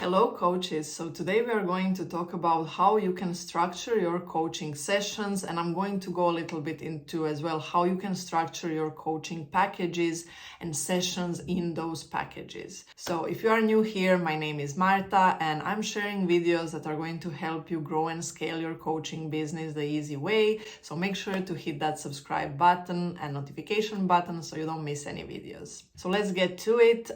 Hello coaches, so today we are going to talk about how you can structure your coaching sessions, and I'm going to go a little bit into as well how you can structure your coaching packages and sessions in those packages. So if you are new here, my name is Marta and I'm sharing videos that are going to help you grow and scale your coaching business the easy way. So make sure to hit that subscribe button and notification button so you don't miss any videos. So let's get to it.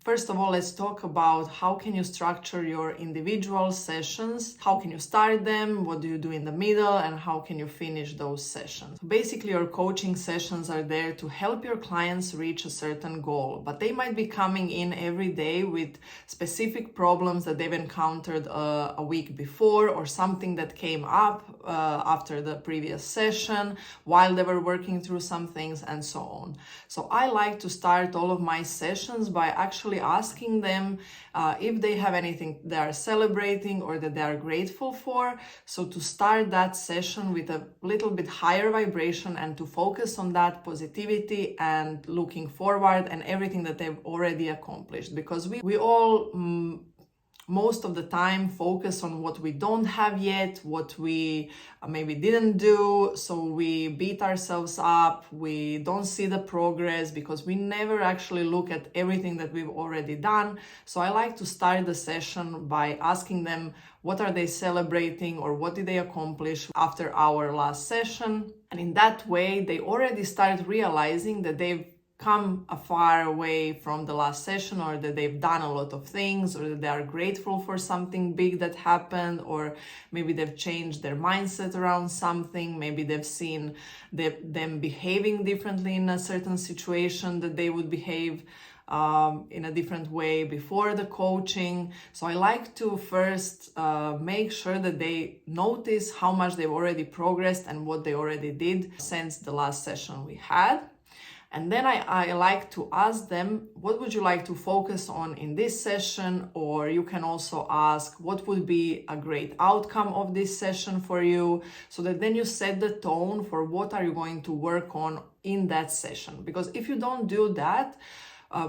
First of all, let's talk about how can you structure your individual sessions, how can you start them, what do you do in the middle, and how can you finish those sessions. Basically, your coaching sessions are there to help your clients reach a certain goal, but they might be coming in every day with specific problems that they've encountered a week before, or something that came up after the previous session while they were working through some things, and so on. So I like to start all of my sessions by actually asking them if they have anything they are celebrating or that they are grateful for. So to start that session with a little bit higher vibration and to focus on that positivity and looking forward and everything that they've already accomplished, because we all most of the time focus on what we don't have yet, what we maybe didn't do. So we beat ourselves up, we don't see the progress because we never actually look at everything that we've already done. So I like to start the session by asking them what are they celebrating or what did they accomplish after our last session. And in that way, they already start realizing that they've come a far away from the last session, or that they've done a lot of things, or that they are grateful for something big that happened, or maybe they've changed their mindset around something, maybe they've seen them behaving differently in a certain situation that they would behave in a different way before the coaching. So I like to first make sure that they notice how much they've already progressed and what they already did since the last session we had. And then I like to ask them, what would you like to focus on in this session? Or you can also ask, what would be a great outcome of this session for you? So that then you set the tone for what are you going to work on in that session. Because if you don't do that,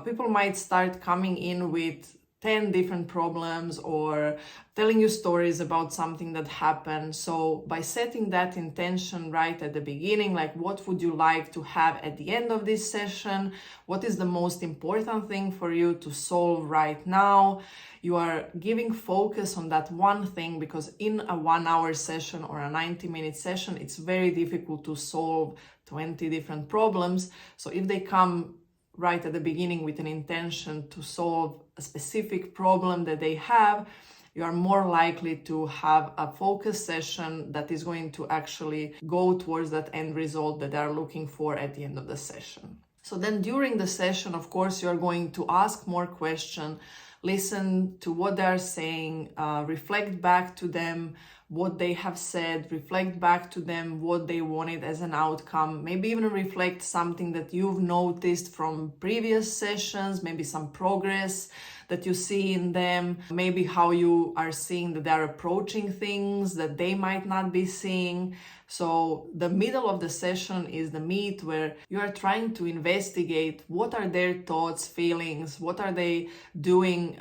people might start coming in with 10 different problems or telling you stories about something that happened. So by setting that intention right at the beginning, like what would you like to have at the end of this session? What is the most important thing for you to solve right now? You are giving focus on that one thing, because in a 1-hour session or a 90-minute session, it's very difficult to solve 20 different problems. So if they come right at the beginning with an intention to solve a specific problem that they have, you are more likely to have a focus session that is going to actually go towards that end result that they are looking for at the end of the session. So then during the session, of course, you are going to ask more questions, listen to what they are saying, reflect back to them what they have said, reflect back to them what they wanted as an outcome, maybe even reflect something that you've noticed from previous sessions, maybe some progress that you see in them, maybe how you are seeing that they're approaching things that they might not be seeing. So the middle of the session is the meat where you are trying to investigate what are their thoughts, feelings, what are they doing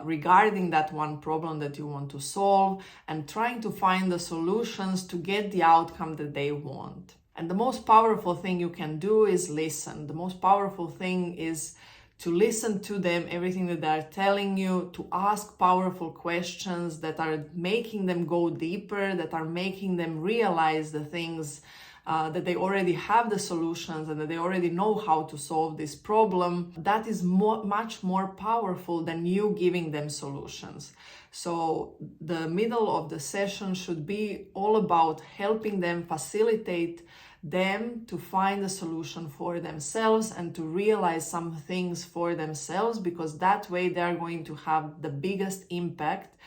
regarding that one problem that you want to solve, and trying to find the solutions to get the outcome that they want. And the most powerful thing you can do is listen. The most powerful thing is to listen to them, everything that they're telling you, to ask powerful questions that are making them go deeper, that are making them realize the things that they already have the solutions and that they already know how to solve this problem. That is much more powerful than you giving them solutions. So the middle of the session should be all about helping them, facilitate them to find a solution for themselves and to realize some things for themselves, because that way they are going to have the biggest impact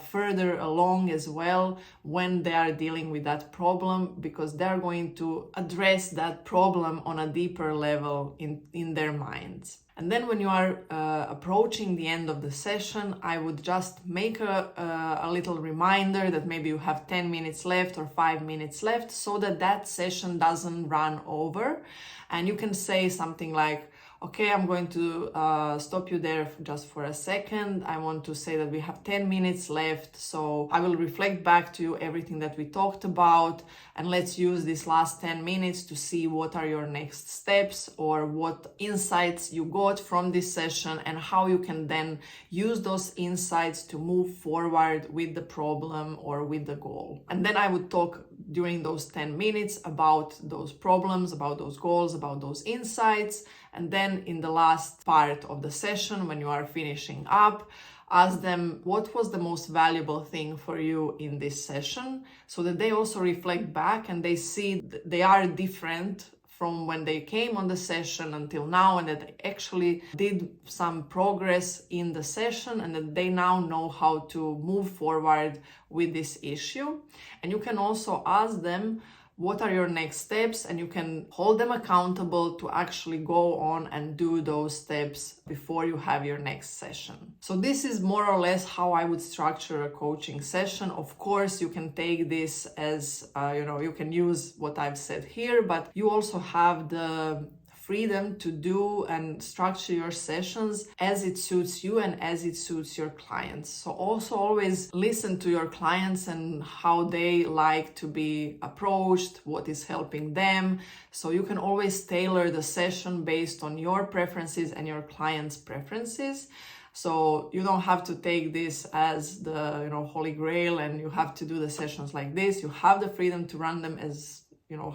further along as well when they are dealing with that problem, because they're going to address that problem on a deeper level in their minds. And then when you are approaching the end of the session, I would just make a little reminder that maybe you have 10 minutes left or 5 minutes left, so that that session doesn't run over. And you can say something like, Okay, I'm going to stop you there just for a second. I want to say that we have 10 minutes left, so I will reflect back to you everything that we talked about, and let's use these last 10 minutes to see what are your next steps or what insights you got from this session and how you can then use those insights to move forward with the problem or with the goal. And then I would talk during those 10 minutes about those problems, about those goals, about those insights. And then in the last part of the session, when you are finishing up, ask them what was the most valuable thing for you in this session, so that they also reflect back and they see they are different from when they came on the session until now, and that they actually did some progress in the session and that they now know how to move forward with this issue. And you can also ask them what are your next steps, and you can hold them accountable to actually go on and do those steps before you have your next session. So this is more or less how I would structure a coaching session. Of course, you can take this as, you can use what I've said here, but you also have the freedom to do and structure your sessions as it suits you and as it suits your clients. So also always listen to your clients and how they like to be approached, what is helping them. So you can always tailor the session based on your preferences and your clients' preferences. So you don't have to take this as the holy grail and you have to do the sessions like this. You have the freedom to run them as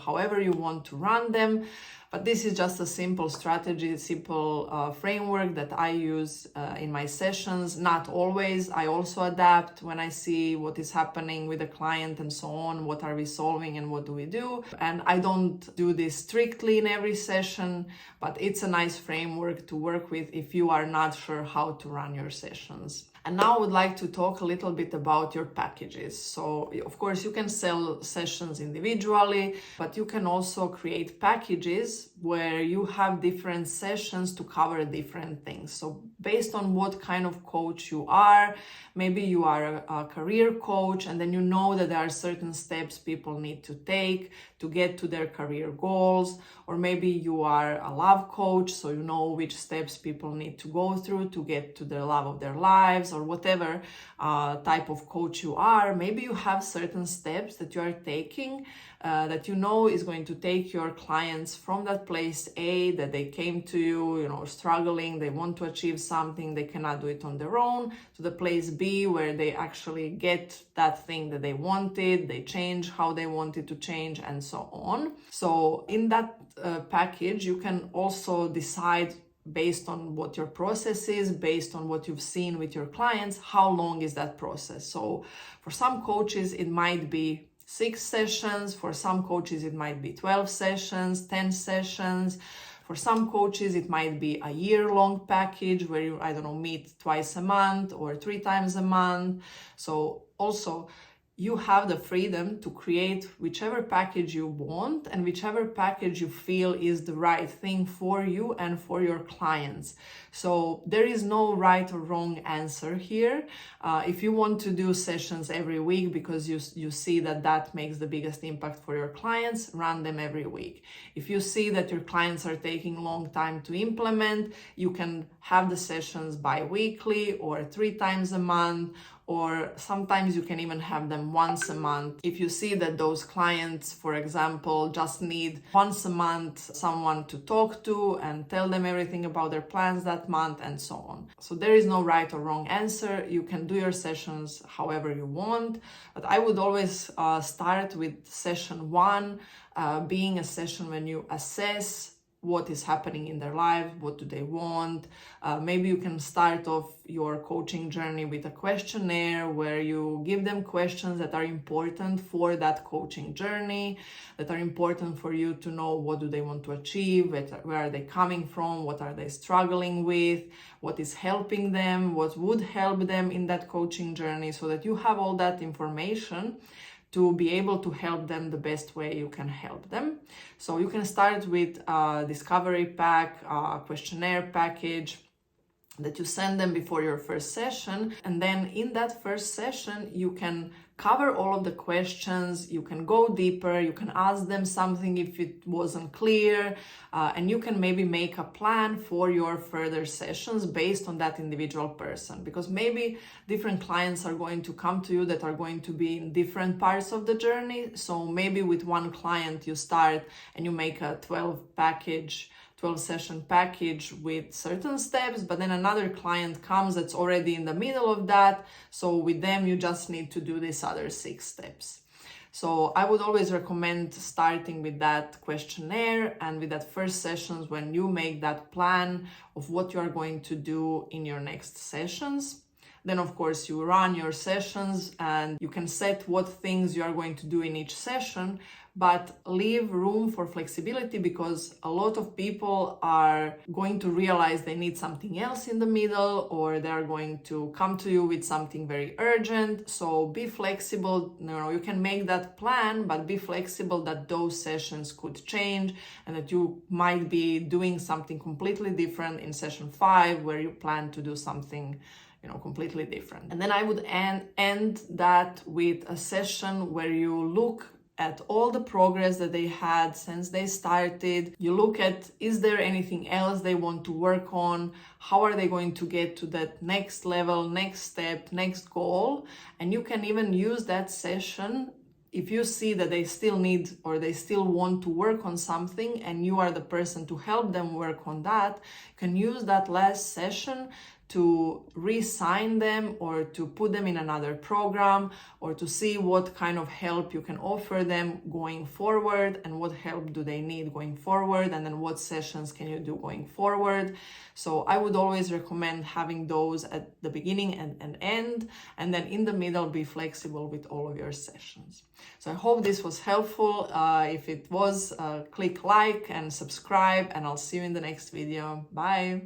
however you want to run them. But this is just a simple strategy, simple framework that I use in my sessions. Not always. I also adapt when I see what is happening with the client and so on. What are we solving and what do we do? And I don't do this strictly in every session, but it's a nice framework to work with if you are not sure how to run your sessions. And now I would like to talk a little bit about your packages. So of course you can sell sessions individually, but you can also create packages where you have different sessions to cover different things. So based on what kind of coach you are, maybe you are a career coach, and then you know that there are certain steps people need to take to get to their career goals. Or maybe you are a love coach, so you know which steps people need to go through to get to the love of their lives, or whatever type of coach you are. Maybe you have certain steps that you are taking that you know is going to take your clients from that place A that they came to you, struggling, they want to achieve something, they cannot do it on their own, to the place B where they actually get that thing that they wanted, they change how they wanted to change, and so on. So in that package, you can also decide based on what your process is, based on what you've seen with your clients, how long is that process. So for some coaches, it might be 6 sessions. For some coaches, it might be 12 sessions, 10 sessions. For some coaches, it might be a year-long package where you, meet twice a month or 3 times a month. So also, you have the freedom to create whichever package you want and whichever package you feel is the right thing for you and for your clients. So there is no right or wrong answer here. If you want to do sessions every week because you see that makes the biggest impact for your clients, run them every week. If you see that your clients are taking a long time to implement, you can have the sessions bi-weekly or 3 times a month, or sometimes you can even have them once a month. If you see that those clients, for example, just need once a month someone to talk to and tell them everything about their plans that month, and so on. So there is no right or wrong answer. You can do your sessions however you want, but I would always start with session 1 being a session when you assess what is happening in their life, what do they want. Maybe you can start off your coaching journey with a questionnaire where you give them questions that are important for that coaching journey, that are important for you to know what do they want to achieve, where are they coming from, what are they struggling with, what is helping them, what would help them in that coaching journey, so that you have all that information to be able to help them the best way you can help them. So you can start with a discovery pack, a questionnaire package, that you send them before your first session. And then in that first session, you can cover all of the questions, you can go deeper, you can ask them something if it wasn't clear, and you can maybe make a plan for your further sessions based on that individual person. Because maybe different clients are going to come to you that are going to be in different parts of the journey. So maybe with one client you start and you make a 12 session package with certain steps, but then another client comes that's already in the middle of that. So with them, you just need to do these other 6 steps. So I would always recommend starting with that questionnaire and with that first sessions when you make that plan of what you are going to do in your next sessions. Then, of course, you run your sessions and you can set what things you are going to do in each session, but leave room for flexibility because a lot of people are going to realize they need something else in the middle, or they're going to come to you with something very urgent. So be flexible. You can make that plan, but be flexible that those sessions could change and that you might be doing something completely different in session 5 where you plan to do something completely different. And then I would end that with a session where you look at all the progress that they had since they started. You look at, is there anything else they want to work on? How are they going to get to that next level, next step, next goal? And you can even use that session if you see that they still need or they still want to work on something and you are the person to help them work on that. You can use that last session to re-sign them or to put them in another program or to see what kind of help you can offer them going forward and what help do they need going forward, and then what sessions can you do going forward. So I would always recommend having those at the beginning and end, and then in the middle be flexible with all of your sessions. So I hope this was helpful. If it was, click like and subscribe, and I'll see you in the next video. Bye.